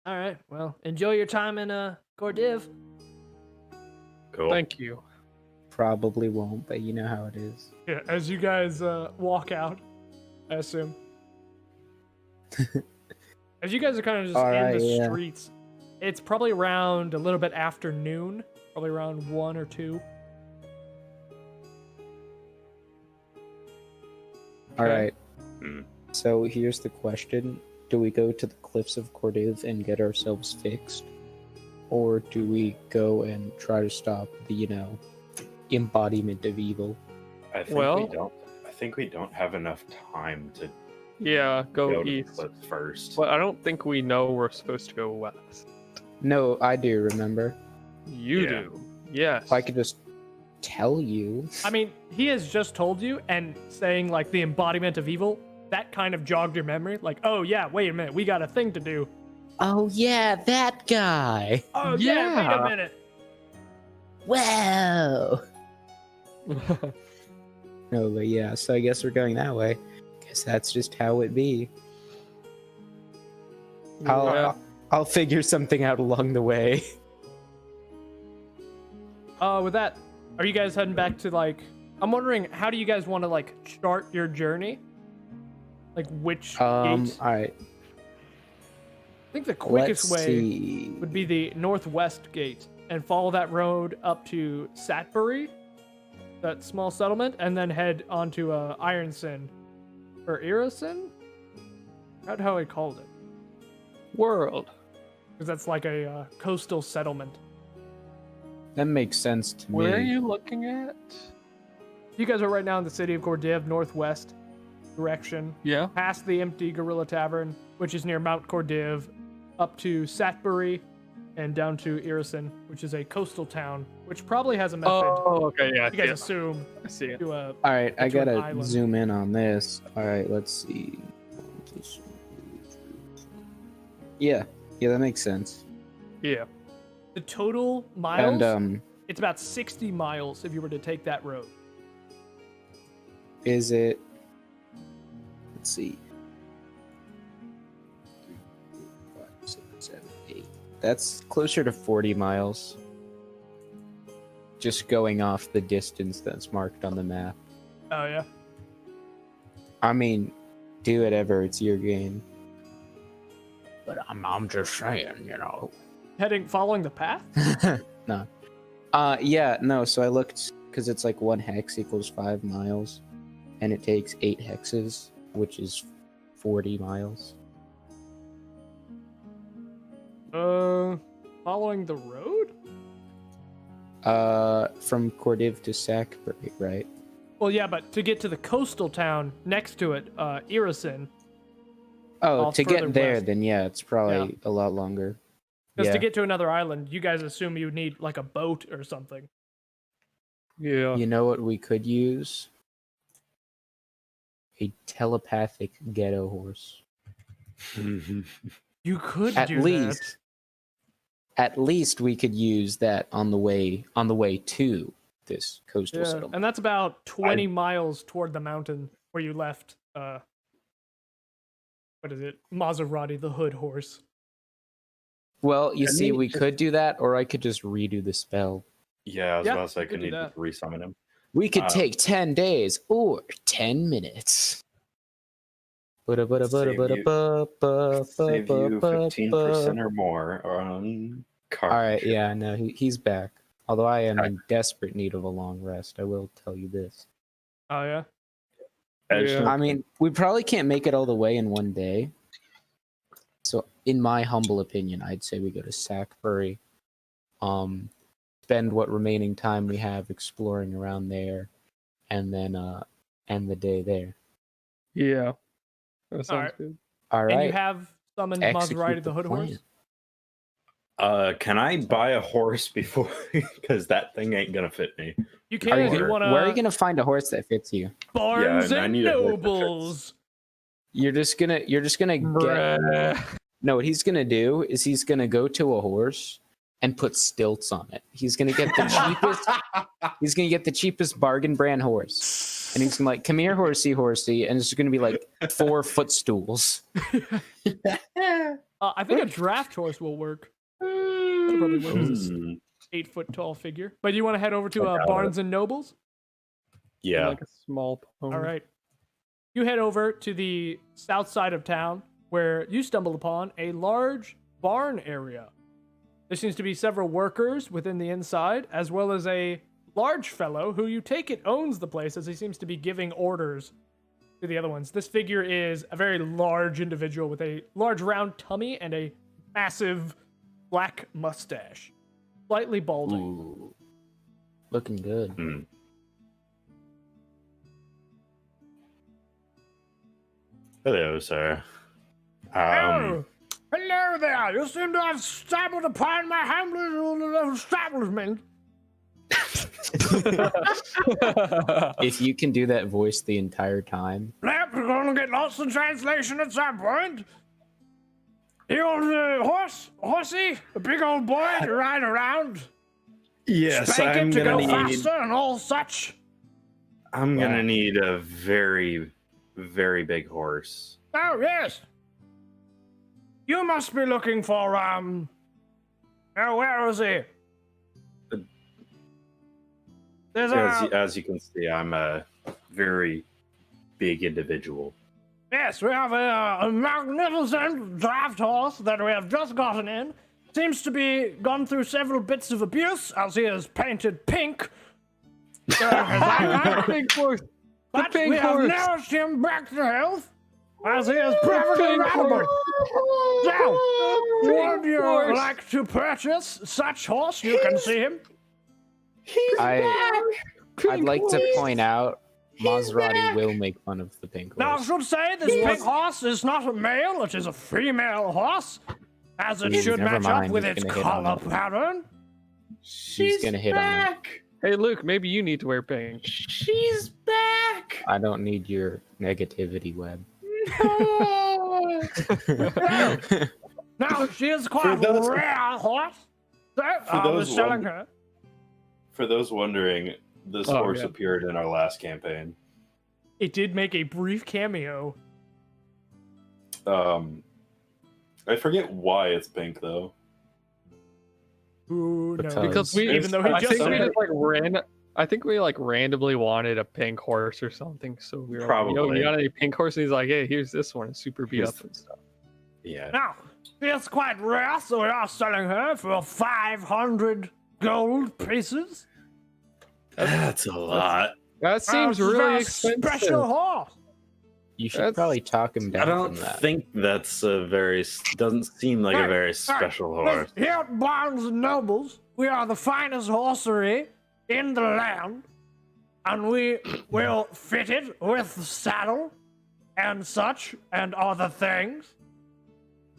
All right. Well, enjoy your time in Gordiv. Cool. Thank you. Probably won't, but you know how it is. Yeah. As you guys walk out, I assume. As you guys are kind of just in the streets, it's probably around a little bit after noon, probably around 1 or 2. All right. Mm. So here's the question. Do we go to the cliffs of Gordiv and get ourselves fixed? Or do we go and try to stop the, embodiment of evil? I think we don't have enough time to go to east. the cliff first. Well, I don't think we know we're supposed to go west. No, I do, remember? You do. Yes. If I could just tell you. I mean, he has just told you, and saying, like, the embodiment of evil, that kind of jogged your memory. Like, oh, yeah, wait a minute, we got a thing to do. Oh, yeah, that guy. Oh, yeah, wait a minute. Wow. No, but yeah, so I guess we're going that way. Guess that's just how it be. I'll figure something out along the way. With that, are you guys heading back to, like, I'm wondering, how do you guys want to, like, start your journey? Like, which gate? Alright. I think the quickest way would be the northwest gate and follow that road up to Satbury, that small settlement, and then head onto Ironson or Irison. Not how I called it. World. Because that's like a coastal settlement. That makes sense to me. Where are you looking at? You guys are right now in the city of Gordiv, northwest direction. Yeah. Past the empty Gorilla Tavern, which is near Mount Gordiv, up to Satbury, and down to Irison, which is a coastal town, which probably has a method. Oh, okay, yeah. You guys assume. I see it. Alright, I gotta island. zoom in on this. Alright, let's see. Yeah, that makes sense. Yeah. The total miles, And, it's about 60 miles if you were to take that road. is it... Let's see. 5, 6, 7, 8. That's closer to 40 miles. Just going off the distance that's marked on the map. Oh, yeah? I mean, do whatever, it's your game. But I'm just saying, Following the path? No. Yeah, no, so I looked, because it's like 1 hex equals 5 miles, and it takes 8 hexes, which is 40 miles. Following the road? From Gordiv to Sackbury, right? Well, yeah, but to get to the coastal town next to it, Irison. Oh, to get there, west. then yeah, it's probably a lot longer. Because to get to another island, you guys assume you need, like, a boat or something. Yeah. You know what we could use? A telepathic ghetto horse. You could At do least. that. At least we could use that on the way to this coastal settlement. And that's about 20 miles toward the mountain where you left, what is it? Maserati, the hood horse. Well, you see, we could do that, or I could just redo the spell. Yeah, I was about to say I could need to that. resummon him. We could take 10 days or 10 minutes. Save you 15% or more on car. Alright, yeah, no, he's back. Although I am in desperate need of a long rest, I will tell you this. Oh, yeah? Yeah. I mean, we probably can't make it all the way in one day. So, in my humble opinion, I'd say we go to Sackbury, spend what remaining time we have exploring around there, and then end the day there. Yeah. That sounds good. All right. And you have summoned Execute Maserati, the hood plan. horse? Can I buy a horse before? Because that thing ain't gonna fit me. You can if you want to. Where are you gonna find a horse that fits you? Barnes Yeah, I and need a horse that Nobles. You're just gonna get. No, what he's gonna do is he's gonna go to a horse and put stilts on it. He's gonna get the cheapest. He's gonna get the cheapest bargain brand horse, and he's gonna like, come here, horsey, horsey, and it's gonna be like 4 footstools. I think a draft horse will work. That'll probably work as an 8-foot tall figure. But you want to head over to Barnes and Nobles? Yeah. Like a small pony. All right. You head over to the south side of town where you stumble upon a large barn area. There seems to be several workers within the inside, as well as a large fellow who you take it owns the place, as he seems to be giving orders to the other ones. This figure is a very large individual with a large round tummy and a massive black mustache. Slightly balding. Ooh. Looking good. Hello, sir. Oh, hello there. You seem to have stumbled upon my humble establishment. If you can do that voice the entire time. Yep, we're gonna get lost in translation at some point. You old horsey, a big old boy to ride around. Yes, Spank I'm him to go gonna need. faster and all such. I'm gonna need a very, very big horse. Oh yes. You must be looking for oh, where is he? There's As you can see, I'm a very big individual. Yes, we have a magnificent draft horse that we have just gotten in. Seems to be gone through several bits of abuse, as he is painted pink. Pink horse. But pink we have horse. nourished him back to health, as he is perfectly rideable. So, would you like to purchase such horse? You can see him. I'd like to point out Maserati will make fun of the pink Now, I horse. should say this pink horse is not a male, it is a female horse, as it should Never match up mind, with he's its gonna hit on color it. pattern. She's gonna hit on it. Hey, Luke, maybe you need to wear pink. She's back. I don't need your negativity web. Now, she is quite a rare horse, so I was selling her. For those wondering, this horse appeared in our last campaign. It did make a brief cameo. I forget why it's pink though. Who knows? Because we, Even though he I just think said we it. just like I think we like randomly wanted a pink horse or something. So we were like, yo, Probably. you got any pink horse? And he's like, hey, here's this one. It's super beat up and stuff. Yeah. Now, she is quite rare, so we are selling her for 500 gold pieces. That's a lot. That seems This is really a expensive. special horse. You should That's- probably talk him down I don't from that. think that's a very. Doesn't seem like a very special horse. Here at Barnes and Nobles, we are the finest horsery in the land, and we will fit it with the saddle and such and other things,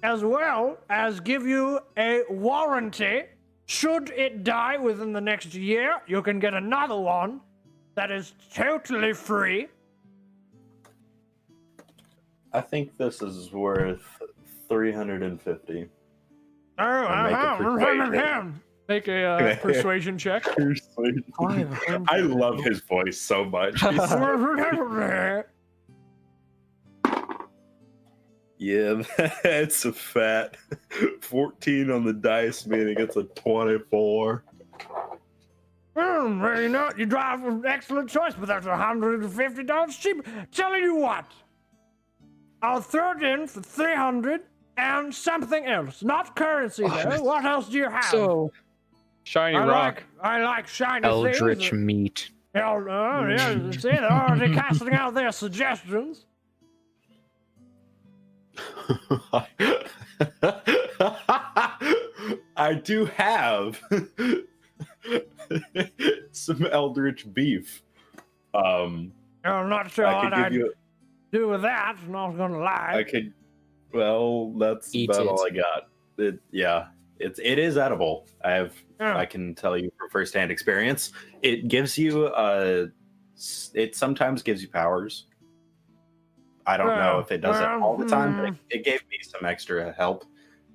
as well as give you a warranty. Should it die within the next year, you can get another one that is totally free. I think this is worth 350. Make a persuasion check. I love his voice so much. Yeah, that's a fat 14 on the dice, meaning it's a 24. Well, you know, you drive an excellent choice, but that's $150 cheap. Telling you what, I'll throw it in for 300 and something else. Not currency, though. What else do you have? So, shiny rock. I like shiny Eldritch things. meat. Yeah, see, they're already casting out their suggestions. I do have some eldritch beef. I'm not sure I what could I'd give you. do with that, not gonna lie. I could. Well, that's Eat about it. all I got. It is edible. Yeah. I can tell you from firsthand experience. It gives you it sometimes gives you powers. I don't know if it does it all the time, but it gave me some extra help.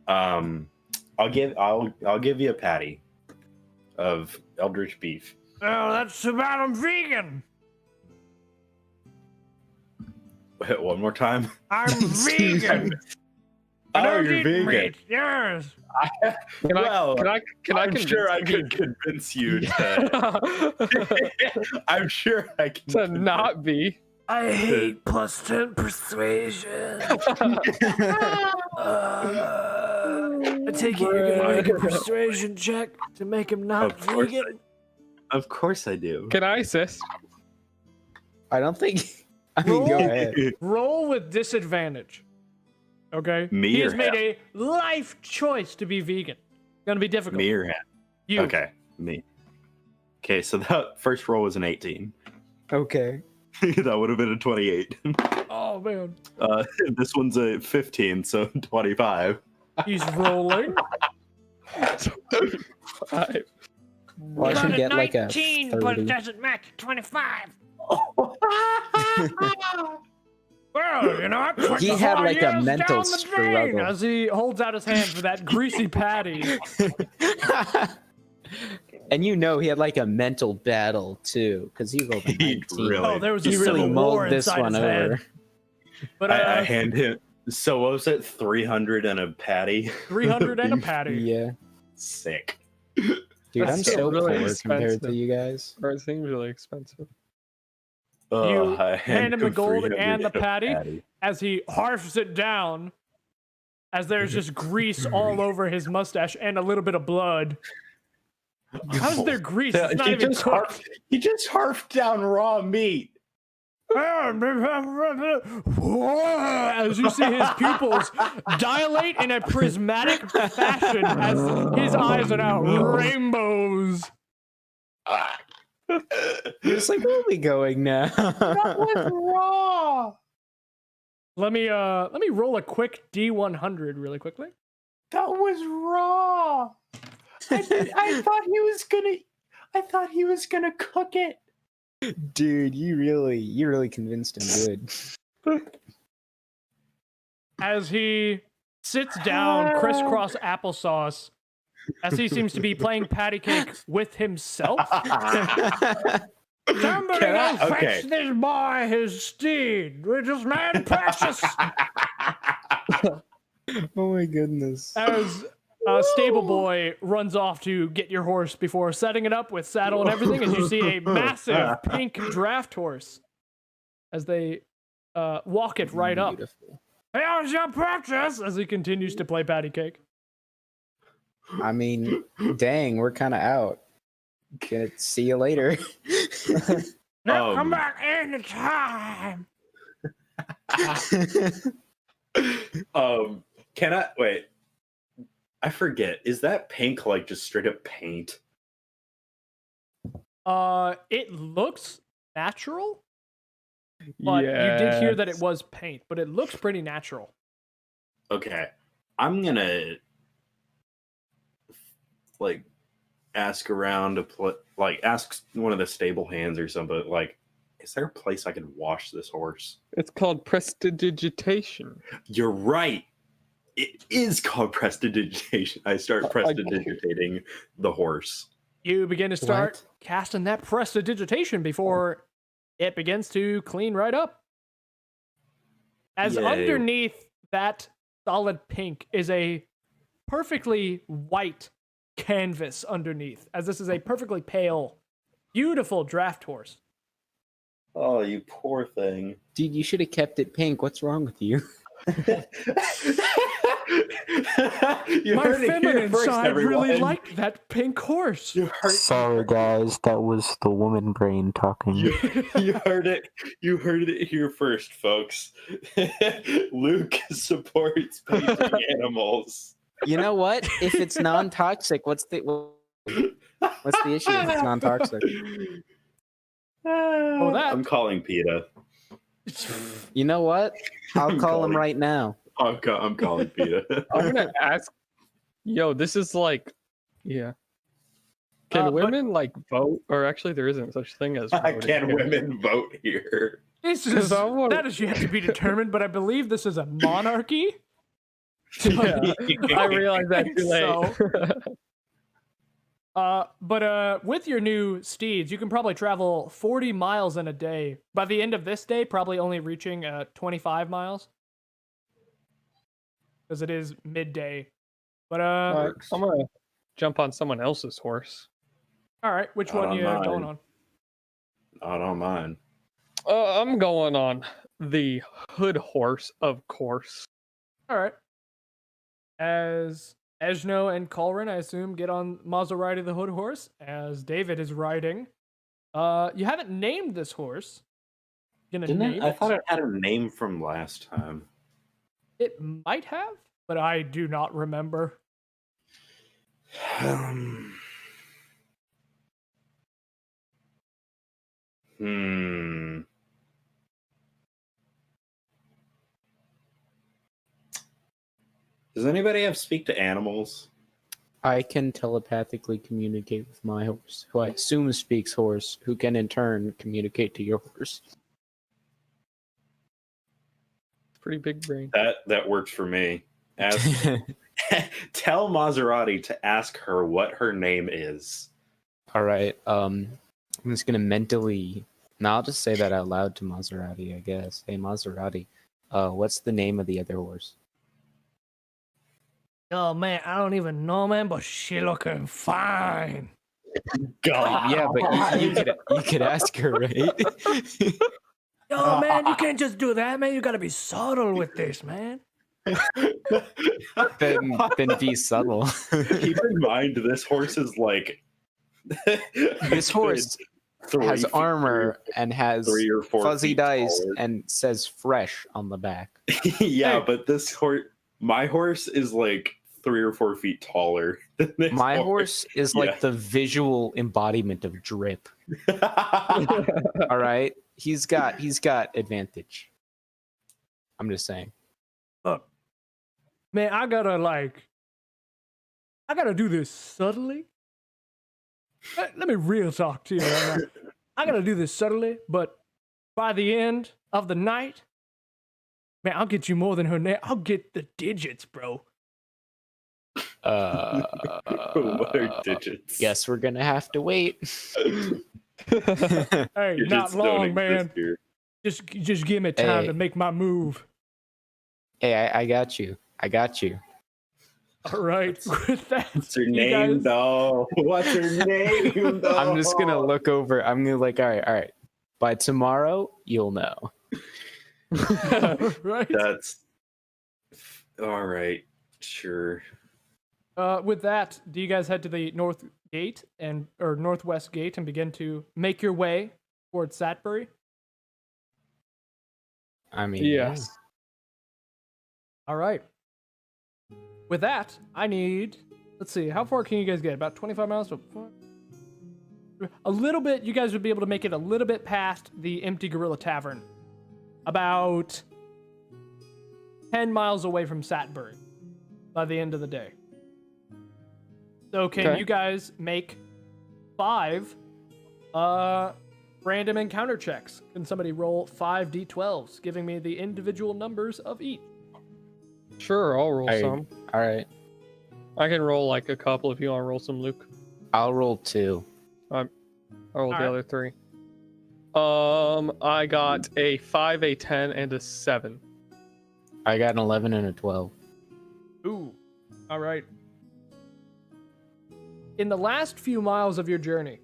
I'll give you a patty of eldritch beef. Oh, that's too bad I'm vegan. One more time. I'm vegan. Oh, you're vegan. Meat. Yes. I'm sure I could convince you to. I'm sure I can. To not be. I hate +10 persuasion. I take it you're gonna make a persuasion check to make him not vegan. Of course I do. Can I assist? I don't think. I mean, go ahead. Roll with disadvantage. Okay. Me he or has made him? a life choice to be vegan. Gonna be difficult. Me or him? You. Okay, me. Okay, so that first roll was an 18. Okay. That would have been a 28. Oh man. This one's a 15, so 25. He's rolling. Watch him get like a 30. but it doesn't match 25. Well, you know, He had like a mental struggle. As he holds out his hand for that greasy patty. And you know he had like a mental battle too, because he rolled a 19. Really? Oh, there was a He really civil war mulled this inside one his over. head. But I hand him. So what was it? 300 and a patty. 300 and a patty. Yeah. Sick. Dude, That's I'm still so really poor compared expensive. to you guys. Or it seems really expensive. You I hand him the gold 300 and the a patty as he harfs it down, as there's just grease all over his mustache and a little bit of blood. How's there grease? It's not even cooked. He just harfed down raw meat. As you see his pupils dilate in a prismatic fashion as his eyes are now rainbows. You're just like, where are we going now? That was raw. Let me roll a quick D100 really quickly. That was raw. I thought he was gonna cook it. Dude, you really convinced him good. As he sits down, crisscross applesauce, as he seems to be playing patty cake with himself. Somebody go fetch this boy his steed, which is man precious. Oh my goodness. As stable boy runs off to get your horse before setting it up with saddle and everything, as you see a massive pink draft horse as they walk it right up. Beautiful. Here's your purchase, as he continues to play patty cake. I mean, dang, we're kind of out. Gonna see you later. Now come back anytime. Can I wait? I forget. Is that pink like just straight up paint? It looks natural, but you did hear that it was paint, but it looks pretty natural. Okay, I'm gonna like ask around to ask one of the stable hands or something. Like, is there a place I can wash this horse? It's called prestidigitation. You're right. It is called prestidigitation. I start prestidigitating the horse. You begin to start casting that prestidigitation before it begins to clean right up. As underneath that solid pink is a perfectly white canvas underneath, as this is a perfectly pale, beautiful draft horse. Oh, you poor thing. Dude, you should have kept it pink. What's wrong with you? My feminine side really liked that pink horse. Sorry, guys, that was the woman brain talking. You heard it. You heard it here first, folks. Luke supports painting animals. You know what? If it's non-toxic, what's the issue if it's non-toxic? I'm calling PETA. You know what? I'll call him right now. I'm calling PETA. I'm gonna ask. Yo, this is like, yeah. Can women like vote? Or actually, there isn't such thing as voting. Can women vote here? That is yet to be determined, but I believe this is a monarchy. Yeah, I realized that too late. But with your new steeds, you can probably travel 40 miles in a day. By the end of this day, probably only reaching 25 miles. because it is midday. But All right, I'm gonna jump on someone else's horse. all right, which Not one on you mine. going on? Not on mine. I'm going on the hood horse, of course. All right. As Eshno and Caulran, I assume, get on Maserati the hood horse, as David is riding. You haven't named this horse. Gonna name I it? thought it had a name from last time. It might have, but I do not remember. Does anybody have speak to animals? I can telepathically communicate with my horse, who I assume speaks horse, who can in turn communicate to your horse. Pretty big brain. That works for me. Tell Maserati to ask her what her name is. All right. I'm just gonna mentally. Now I'll just say that out loud to Maserati, I guess. Hey, Maserati, what's the name of the other horse? Oh man, I don't even know, man, but she looking fine. God. Yeah, but you could ask her, right? Oh man, you can't just do that, man. You gotta be subtle with this, man. then be subtle. Keep in mind, this horse is like. This horse has armor and has 3 or 4 fuzzy feet dice taller. and says fresh on the back. Yeah, but this horse, my horse is like 3 or 4 feet taller than this My horse is like Yeah. the visual embodiment of drip. All right, he's got advantage. I'm just saying. Look, man, I gotta do this subtly. Let me real talk to you right now. I gotta do this subtly, but by the end of the night, man, I'll get you more than her name. I'll get the digits, bro. What are digits? Guess we're gonna have to wait. Hey, Digits not don't long, man. exist here. Just give me time Hey. to make my move. Hey, I got you. I got you. All right. With that, What's her you name, guys- though? What's her name, though? I'm just gonna look over. I'm gonna like, all right. By tomorrow, you'll know. right. That's all right. Sure. With that, do you guys head to the north gate or northwest gate and begin to make your way towards Satbury? I mean, Yes. All right. With that, I need. Let's see. How far can you guys get? About 25 miles. A little bit. You guys would be able to make it a little bit past the Empty Gorilla Tavern. About 10 miles away from Satbury by the end of the day. So can Okay. you guys make 5 random encounter checks? Can somebody roll 5 d12s, giving me the individual numbers of each? Sure, I'll roll Hey. some. All right. I can roll like a couple if you want to roll some, Luke. I'll roll 2. I'll roll the Alright. other 3. I got a 5, a 10, and a 7. I got an 11 and a 12. Ooh. All right. In the last few miles of your journey,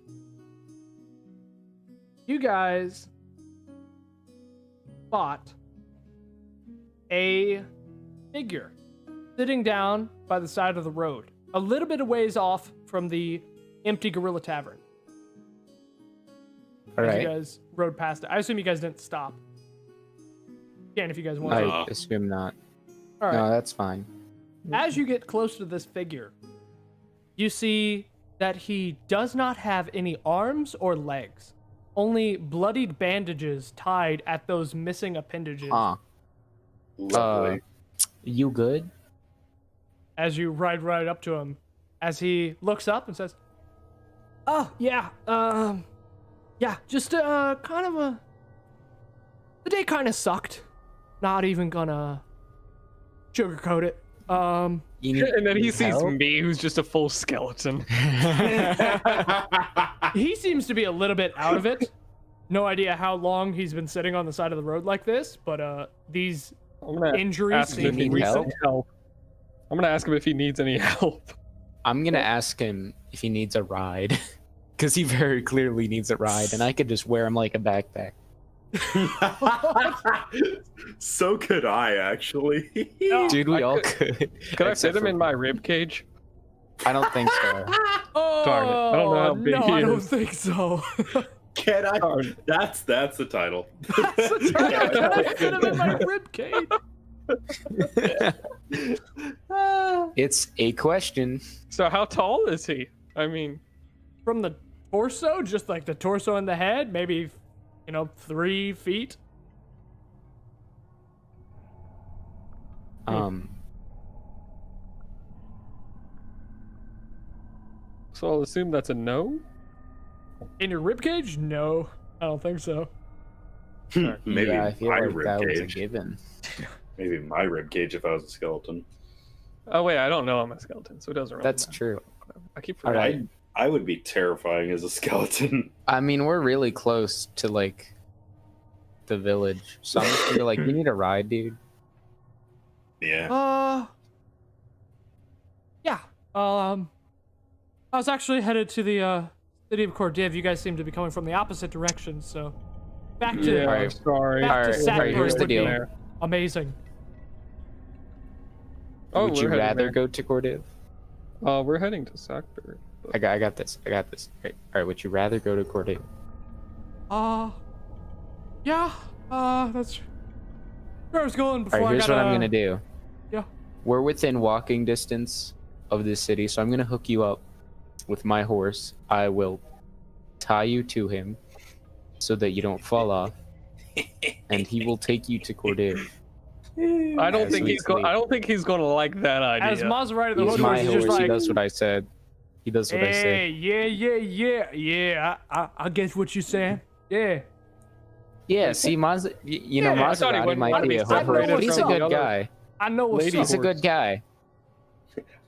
you guys spot a figure sitting down by the side of the road, a little bit of ways off from the Empty Gorilla Tavern. All As right. you guys rode past it. I assume you guys didn't stop. Again, if you guys want to. I assume not. All right. No, that's fine. As you get close to this figure, you see that he does not have any arms or legs, only bloodied bandages tied at those missing appendages. Huh. Lovely. You good? As you ride right up to him, as he looks up and says, "Oh yeah, just kind of a. The day kind of sucked. Not even gonna sugarcoat it. You need, And then he need sees help? me, who's just a full skeleton. He seems to be a little bit out of it. No idea how long he's been sitting on the side of the road like this, but these I'm gonna injuries ask him seem if he need needs recent. some help. I'm gonna ask him if he needs any help. I'm gonna ask him if he needs a ride, because he very clearly needs a ride, and I could just wear him like a backpack. So could I, actually. Dude, we all could. Could I Except fit him for- in my ribcage? I don't think so. Oh, Darn it. I don't know how big no, he I don't is. think so. Can I? Darn. That's the title. Can I fit him in my ribcage? It's a question. So how tall is he? I mean, From the torso, just like the torso and the head, maybe 3 feet. so I'll assume that's a no. In your ribcage? No, I don't think so. Maybe yeah, I feel my like that was a ribcage. given. Maybe my ribcage if I was a skeleton. Oh wait, I don't know I'm a skeleton, so it doesn't really That's matter. true. I keep All forgetting. right. I would be terrifying as a skeleton. I mean, we're really close to like the village, so I'm just gonna be like, you need a ride, dude. Yeah. Yeah. I was actually headed to the city of Cordiv. You guys seem to be coming from the opposite direction, so back to Yeah, Alright. sorry. back to Alright, Saturday here's the would be deal. amazing. Oh, Would you we're heading rather there. go to Cordiv? We're heading to Sackbury. I got this. All right, would you rather go to Cordiv? Yeah. That's where I was going All before right, here's I got what I'm gonna do. Yeah. We're within walking distance of this city, so I'm gonna hook you up with my horse. I will tie you to him so that you don't fall off, and he will take you to Cordiv. I don't As think we he's going. sleep. I don't think he's going to like that idea. As Maserati the He's Hood my Horse is horse. just He like, does what I said. He does what I hey, said. yeah. I guess what you're saying. Yeah. Yeah, see, Yeah, I thought he Maserati wouldn't might want to be be a hood horse, separated but he's a from the good other guy. I know what's Lady up. He's a good guy.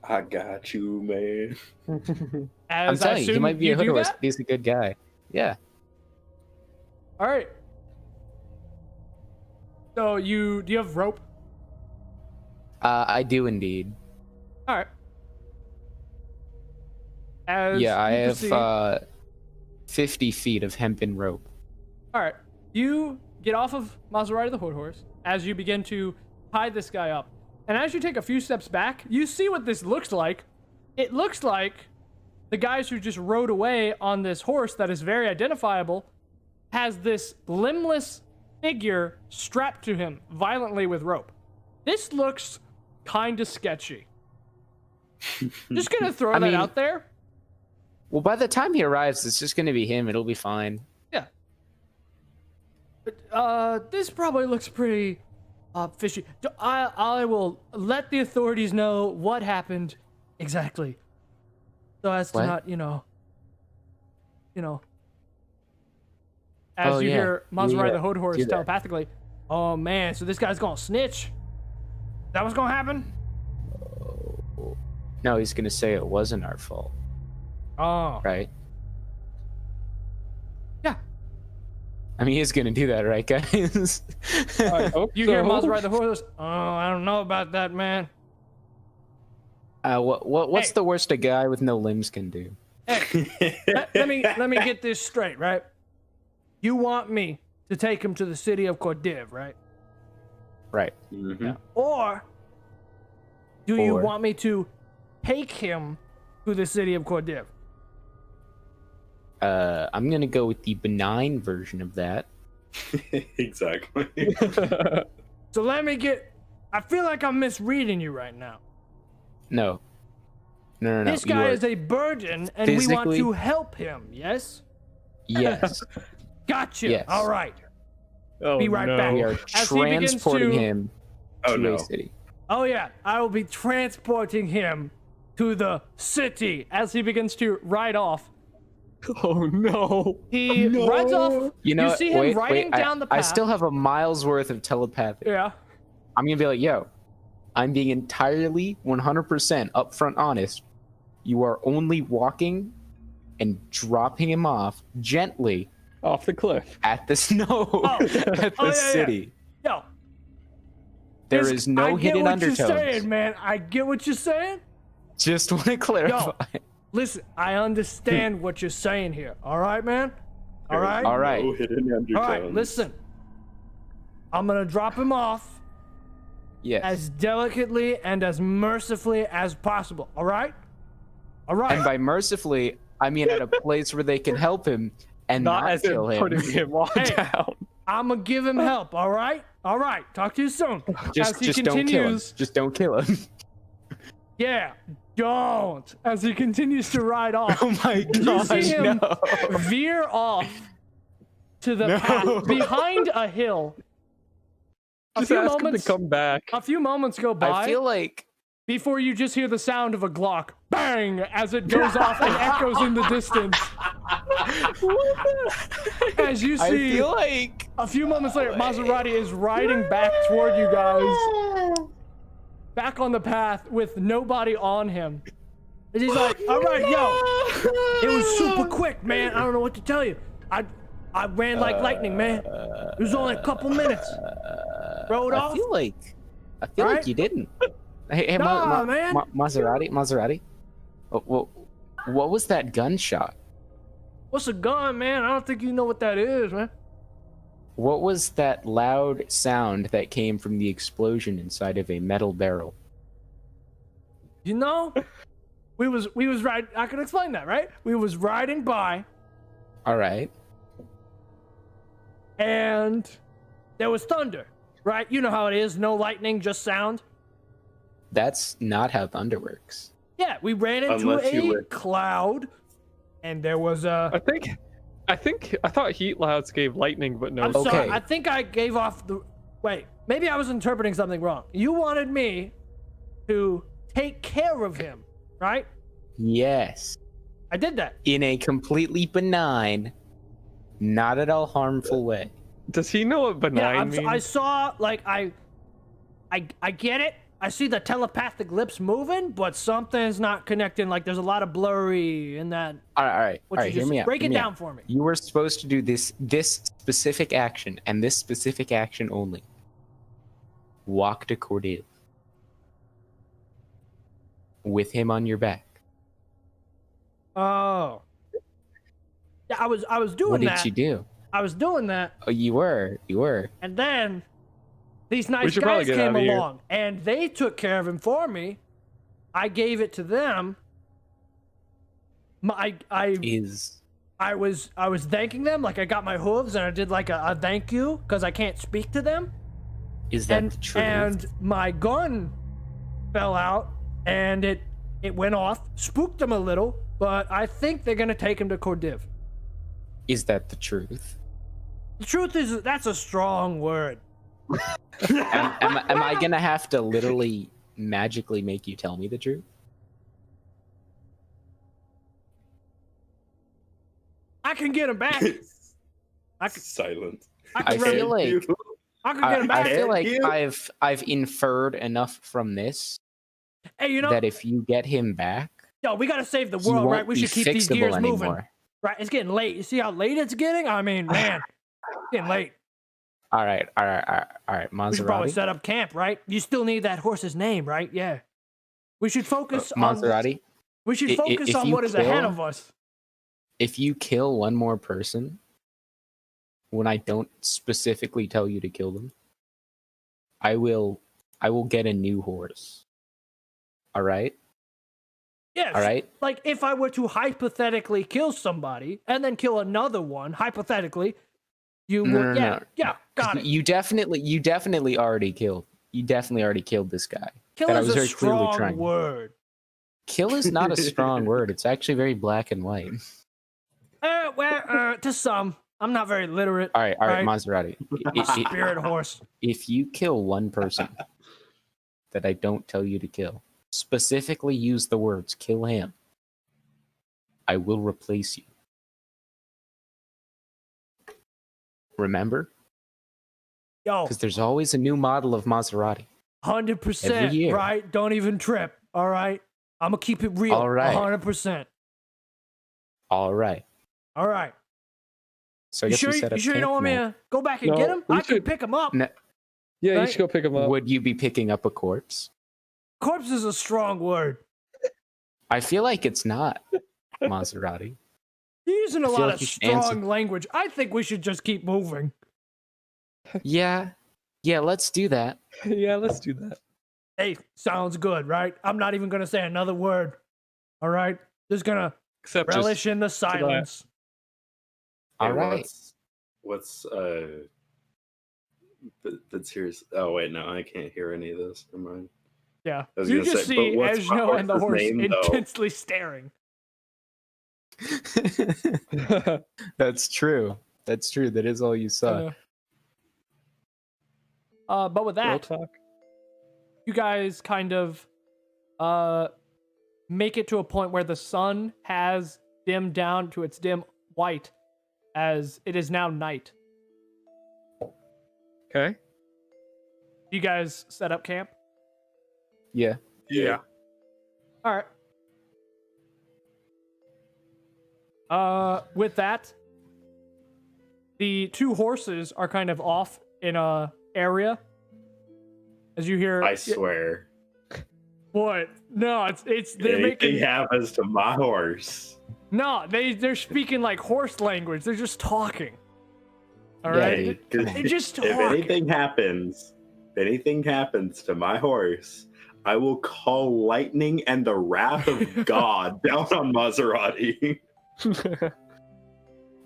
I got you, man. I'm As I telling you, he assume might be a hood do horse, that? but he's a good guy. Yeah. All right. So do you have rope? I do indeed. All right. As Yeah, I you can have see- 50 feet of hempen rope. All right. You get off of Maserati the Hood Horse as you begin to tie this guy up. And as you take a few steps back, you see what this looks like. It looks like the guys who just rode away on this horse that is very identifiable has this limbless figure strapped to him violently with rope. This looks kind of sketchy. Just gonna throw I that mean- out there. Well, by the time he arrives, it's just going to be him. It'll be fine. Yeah. But, this probably looks pretty fishy. I will let the authorities know what happened exactly, so as to What? not, as Oh, you yeah. hear Maserati Yeah, the Hood Horse do that. telepathically. Oh man, so this guy's gonna snitch. Is that what's gonna happen? No, he's going to say it wasn't our fault, Oh, right? yeah. I mean, he's going to do that, right, guys? I hope You so. hear Maserati the Hood Horse? Oh, I don't know about that, man. What's Hey. the worst a guy with no limbs can do? let me get this straight, right? You want me to take him to the city of Cordiv, right? Right. Mhm. Or do you Or- want me to take him to the city of Cordiv? I'm going to go with the benign version of that. Exactly. So let me get. I feel like I'm misreading you right now. No. No. This you guy are- is a burden, and we want physically- to help him. Yes. Yes. Gotcha. Yes. All right. Oh, Be right no. back. We are As he begins transporting to- him Oh, to no. a city. Oh yeah, I will be transporting him to the city as he begins to ride off. Oh no. He rides off. You know, see him wait, riding wait, down the path. I still have a mile's worth of telepathy. Yeah. I'm gonna be like, yo, I'm being entirely 100% upfront honest. You are only walking and dropping him off gently Off the cliff. at the snow at the Oh, yeah, yeah. city. Yo, There is no hidden undertones. I get what you're saying, man. I get what you're saying. Just want to clarify. Yo, listen, I understand what you're saying here. All right, man? All right? All right. No hidden undertones. All right, listen. I'm going to drop him off Yes. as delicately and as mercifully as possible. All right? All right. And by mercifully, I mean at a place where they can help him and Not not as in kill him. putting him all Hey. down. I'm going to give him help. All right? All right. Talk to you soon. Just don't kill him. Just don't kill him. Yeah, don't. As he continues to ride off. Oh my You gosh, see him no. veer off to the path behind a hill. Just ask him to come back. A few moments go by I feel like before you just hear the sound of a Glock bang as it goes off and echoes in the distance. As you I see, feel like a few moments later, Maserati is riding back toward you guys, back on the path with nobody on him. And he's like, "All right, yo, it was super quick, man. I don't know what to tell you. I ran like lightning, man. It was only a couple minutes. Rode off. I feel like Right? you didn't. Hey, Nah, man. Maserati. What was that gunshot? What's a gun, man? I don't think you know what that is, man. What was that loud sound that came from the explosion inside of a metal barrel? You know, we was riding. I can explain that, right? We was riding by, All right. and there was thunder, right? You know how it is. No lightning, just sound. That's not how thunder works. Yeah, we ran into Unless you a live. cloud, and there was a. I thought heat louds gave lightning, but no. I'm sorry. Okay. I think I gave off the. Wait, maybe I was interpreting something wrong. You wanted me to take care of him, right? Yes. I did that. In a completely benign, not at all harmful way. Does he know what benign Yeah, means? I saw like I get it. I see the telepathic lips moving, but something's not connecting. Like there's a lot of blurry in that. All right. What All you right. Hear just me out. break hear it me down out. for me. You were supposed to do this specific action and this specific action only. Walk to Cordelia. With him on your back. Oh. Yeah, I was doing What did that. you do? I was doing that, Oh, you were. and then these We nice should probably guys get out came of here. along, and they took care of him for me. I gave it to them. I was thanking them, like I got my hooves and I did like a thank you because I can't speak to them. Is that And the truth? and my gun fell out and it went off, spooked them a little, but I think they're gonna take him to Cordiv. Is that the truth? The truth is that's a strong word. Am I gonna have to literally magically make you tell me the truth? I can get him back. I can Silent. I run- feel like I can get him I back. feel like you. I've inferred enough from this Hey, you know, that if you get him back, yo, we gotta save the he world, won't right? We be should keep these fixable gears anymore. moving. Right, it's getting late. You see how late it's getting? I mean, man, it's getting late. All right, We should probably Maserati. set up camp, right? You still need that horse's name, right? Yeah. We should focus on. Maserati. We should focus if on you what is ahead kill- of us. If you kill one more person, when I don't specifically tell you to kill them, I will get a new horse. All right. Yes. All right. Like if I were to hypothetically kill somebody and then kill another one, hypothetically, you No, would. no, Yeah. no. Yeah. Got it. You definitely already killed. You definitely already killed this guy. Kill that I is was a very clearly strong trying. word. Kill is not a strong word. It's actually very black and white. To some, I'm not very literate. All right, Right. Maserati. Spirit horse. If you kill one person that I don't tell you to kill, specifically use the words "kill him," I will replace you. Remember? Yo, Because there's always a new model of Maserati. 100%. Every year. Right? Don't even trip. All right. I'm gonna keep it real. All right. 100%. All right. All right. So I You guess sure? we set You up sure you camp don't want me now. to go back and No, get him? we I can should- pick him up. Yeah, you Right? should go pick him up. Would you be picking up a corpse? Corpse is a strong word. I feel like it's not, Maserati. You're using a feel lot like of you should strong answer. language. I think we should just keep moving. Yeah, let's do that. Yeah, let's do that. Hey, sounds good, right? I'm not even gonna say another word. All right, just gonna Except relish in the silence. All Hey, right. What's that's serious. Oh wait, no, I can't hear any of this. Never mind. Yeah, I was you gonna just say, see but what's my Eshno and the horse horse's name, though? intensely staring. just. That's true. That is all you saw. But with Real that, talk. you guys kind of make it to a point where the sun has dimmed down to its dim white as it is now night. Okay. You guys set up camp? Yeah. Yeah. All right. With that, the two horses are kind of off in a area. As you hear, I swear. what? No, it's they're Anything making happens to my horse. no. They're speaking like horse language. They're just talking. All Yeah, right, dude. they just talk. If anything happens to my horse, I will call lightning and the wrath of God down on Maserati.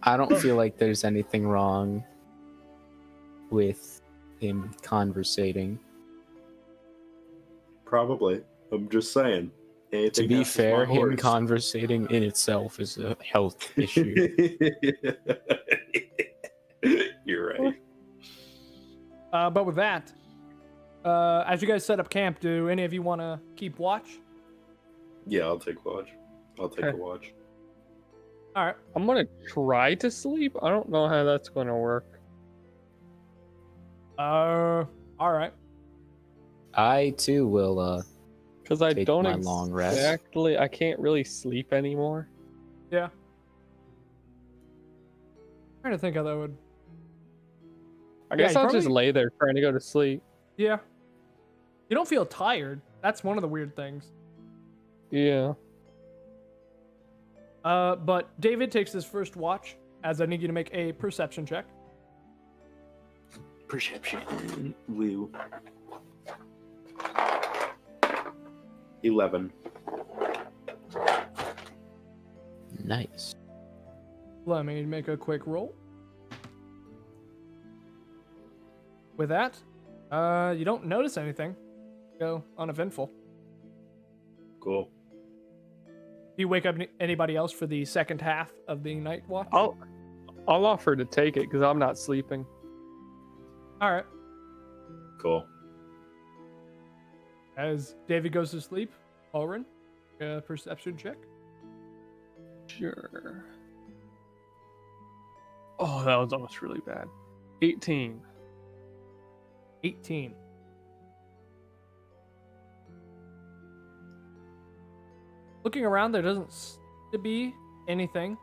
I don't feel like there's anything wrong with him conversating. Probably. I'm just saying. Anything To be happens to fair, my him horse. conversating in itself is a health issue. You're right. But with that, as you guys set up camp, do any of you want to keep watch? Yeah, I'll take watch. I'll take Okay. a watch. All right. I'm gonna try to sleep. I don't know how that's gonna work. All right. I too will Because I Take don't my long rest. exactly. I can't really sleep anymore. Yeah. Trying to think how that would. I Yeah, guess you I'll just probably- lay there trying to go to sleep. Yeah. You don't feel tired. That's one of the weird things. Yeah. But David takes his first watch, as I need you to make a perception check. Perception. Lou. 11. nice. Let me make a quick roll. With that, you don't notice anything. Go uneventful. Cool. Do you wake up anybody else for the second half of the night watch? I'll offer to take it because I'm not sleeping. All right. Cool. As David goes to sleep, Caulran, perception check. Sure. Oh, that was almost really bad. 18. 18. Looking around, there doesn't seem to be anything.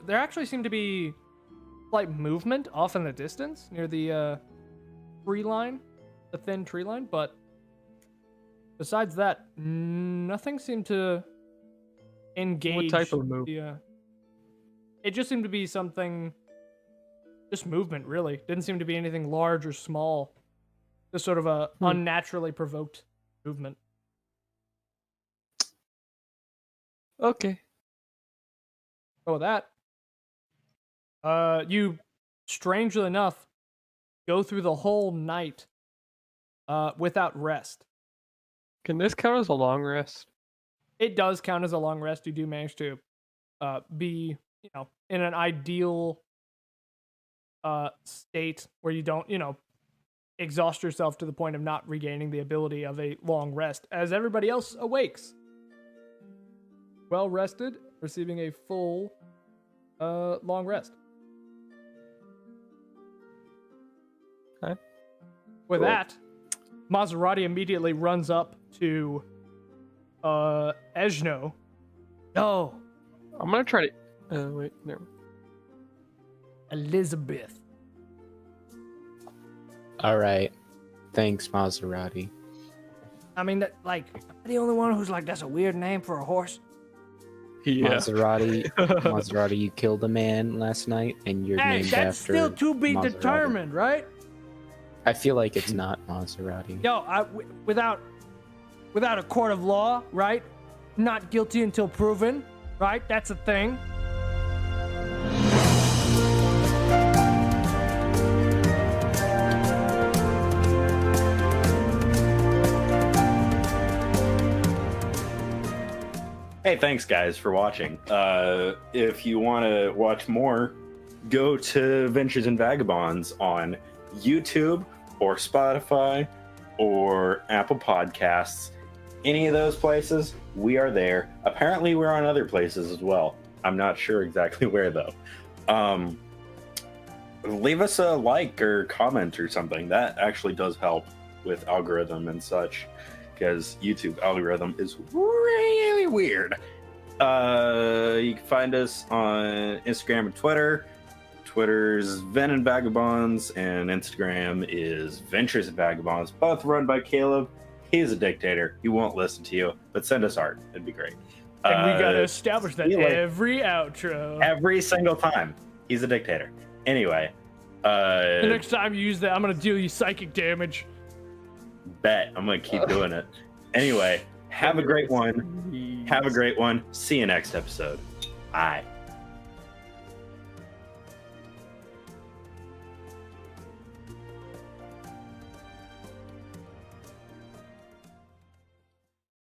There actually seem to be slight movement off in the distance near the tree line, the thin tree line, but besides that, nothing seemed to engage. What type of move? It just seemed to be something, just movement, really. Didn't seem to be anything large or small. Just sort of a unnaturally provoked movement. Okay. Oh, with that, you, strangely enough, go through the whole night without rest. Can this count as a long rest? It does count as a long rest. You do manage to be, in an ideal state where you don't, exhaust yourself to the point of not regaining the ability of a long rest, as everybody else awakes. Well rested, receiving a full long rest. Okay. With Cool. that, Maserati immediately runs up to Eshno. No, I'm gonna try to. Wait, never. Elizabeth. All right. Thanks, Maserati. I mean, like, am I the only one who's like, that's a weird name for a horse? Yeah. Maserati, you killed a man last night, and you're Hey, named that's after still to be Maserati. determined, right? I feel like it's not Maserati. Yo, without a court of law, right? Not guilty until proven, right? That's a thing. Hey, thanks guys for watching. If you want to watch more, go to Adventures in Vagabonds on YouTube or Spotify or Apple Podcasts. Any of those places, we are there. Apparently, we're on other places as well. I'm not sure exactly where though. Leave us a like or comment or something. That actually does help with algorithm and such, because YouTube algorithm is really weird. You can find us on Instagram and Twitter. Twitter's Ven and Vagabonds, and Instagram is Ventures and Vagabonds, both run by Caleb. He's a dictator. He won't listen to you, but send us art. It'd be great. And we gotta establish that every outro. Every single time. He's a dictator. Anyway. The next time you use that, I'm gonna deal you psychic damage. Bet. I'm gonna keep doing it. Anyway, have a great one. Have a great one. See you next episode. Bye.